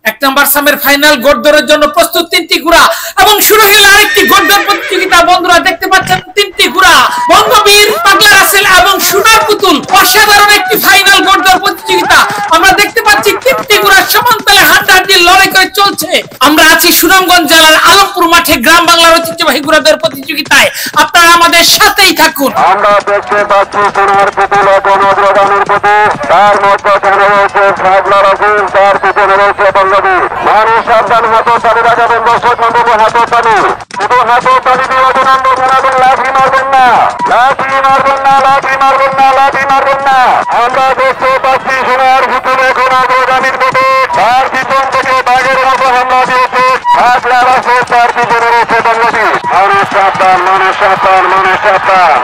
এক নম্বর সামের ফাইনাল গোড়দৌড়ের জন্য প্রস্তুত তিনটি ঘোড়া এবং শুরু হলো আরেকটি গোড়দৌড় প্রতিযোগিতা। বন্ধুরা দেখতে পাচ্ছেন তিনটি ঘোড়া বঙ্গবীর, পাগলা রাসেল এবং সোনার পুতুল। অসাধারণ একটি ফাইনাল গোড়দৌড় প্রতিযোগিতা। আমরা দেখতে পাচ্ছি তিনটি ঘোড়া সমান্তরালে হাড্ডাহাড্ডি লড়াই করে চলছে। আমরা আছি সুনামগঞ্জ জেলার আলমপুর মাঠে গ্রাম বাংলার ঐতিহ্যবাহী ঘোড়াদৌড় প্রতিযোগিতায়। আপনারা আমাদের সাথেই থাকুন। আমরা দেখতে পাচ্ছি সোনার পুতুল অগ্রগামীর প্রতি, তার মধ্যখানে রয়েছে পাগলা রাসেল, তার পিছনে রয়েছে বঙ্গবীর। মানুষ সাবধান, হাতে তালি লাগাবেন, দর্শক মন্ডলী হাতে তালি, শুধু হাতে তালি দিয়ে অভিনন্দন জানাবেন। লাঠি মারবেন না, লাঠি মারবেন না, লাঠি মারবেন না, লাঠি মারবেন না। আমরা দেখতে পাচ্ছি সোনার পুতুল এখন অগ্রগামীর প্রতি, তার পিছন থেকে বাঘের মতো হামলা দিয়েছে পাগলা রাসেল, তার পিছনে রয়েছে বঙ্গবীর। মানুষ সাবধান, মানুষ সাবধান, মানুষ সাবধান,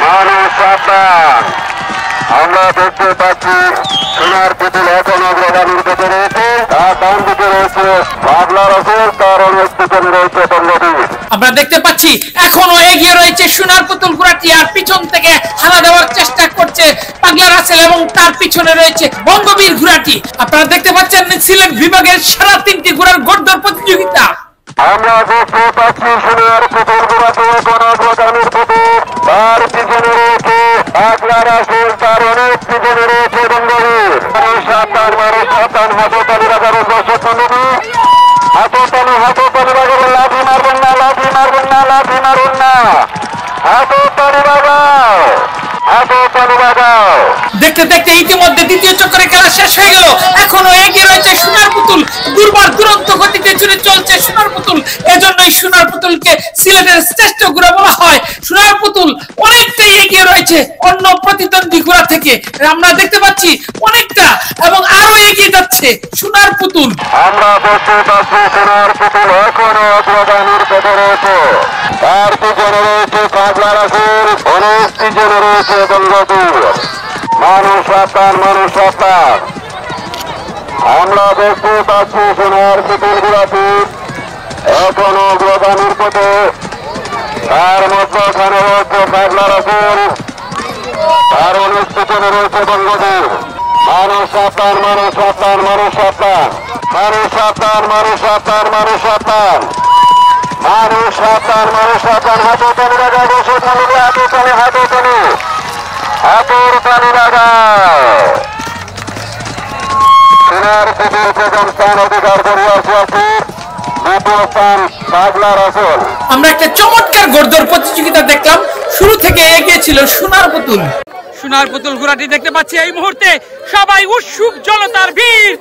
মানুষ সাবধান। আমরা দেখতে পাচ্ছি সোনার পুতুল এখন অগ্রগামীর পথে রয়েছে, তার ডান দিকে রয়েছে পাগলা রাসেল, তার অনেক পিছনে রয়েছে বঙ্গবীর। আমরা দেখতে পাচ্ছি এখনো এগিয়ে রয়েছে সোনার পুতুল ঘোড়াটি, আর পিছন থেকে হানা দেওয়ার চেষ্টা করছে পাগলা রাসেল এবং তার পিছনে রয়েছে বঙ্গবীর ঘোড়াটি। আপনারা দেখতে পাচ্ছেন সিলেট বিভাগের সারা তিনটি ঘোড়ার গোড়দৌড় প্রতিযোগিতা। আমরা দেখতে পাচ্ছি সোনার পুতুল ঘোড়াটি এখন অগ্রগামীর পথে, তার পিছনে রয়েছে পাগলা রাসেল, তার অনেক পিছনে রয়েছে বঙ্গবীর। মানুষ সাবধান, মানুষ সাবধান, হাতে তালি লাগাবেন, দর্শক মন্ডলী হাতে তালি, হাতে তালি লাগাবেন। লাঠি মারবেন না, লাঠি মারবেন না, লাঠি মারবেন না, হাতে তালি লাগাও, হাতে তালি লাগাও। দেখতে দেখতে ইতিমধ্যে দ্বিতীয় চক্রে খেলা শেষ হয়ে গেল। এখনো এগিয়ে রয়েছে সোনার পুতুল, দুর্বার দুরন্ত গতিতে ছুটে চলছে সোনার পুতুল। এজন্যই সোনার পুতুলকে সিলেটের শ্রেষ্ঠ ঘোড়া বলা হয়। সোনার পুতুল অনেকটাই এগিয়ে রয়েছে অন্য প্রতিদ্বন্দ্বী ঘোড়া থেকে। আমরা দেখতে পাচ্ছি অনেকটা, এবং আরো এগিয়ে যাচ্ছে সোনার পুতুল। আমরা দেখতে পাচ্ছি সোনার পুতুল এখনো অগ্রগামীর পথে রয়েছে, তার পিছনে রয়েছে পাগলা রাসেল, অনেক পিছনে রয়েছে বঙ্গবীর। মানুষ সাবধান, মানুষ সাবধান। আমরা দেখতে পাচ্ছি সোনার পুতুল ঘোড়াটি এখনো অগ্রগামীর পথে, তার মধ্যখানে রয়েছে পাগলা রাসেল, তার অনেক পিছনে রয়েছে বঙ্গবীর। মানুষ সাবধান, মানুষ সাবধান, মানুষ সাবধান, মানুষ সাবধান, মানুষ সাবধান, মানুষ সাবধান, মানুষ সাবধান, মানুষ সাবধান। হাতে তালি লাগাও, দর্শক মন্ডলী হাতে তালি, হাতে তালি, হাতের তালি লাগাও। সোনার পুতুল প্রথম স্থান অধিকার করে আছে, দ্বিতীয় স্থান পাগলা রাসেল। আমরা একটা চমৎকার গোড়দৌড় প্রতিযোগিতা দেখলাম। শুরু থেকে এগিয়ে ছিল সোনার পুতুল। সোনার পুতুল ঘোড়াটি দেখতে পাচ্ছি এই মুহূর্তে সবাই উৎসুক জনতার ভিড়।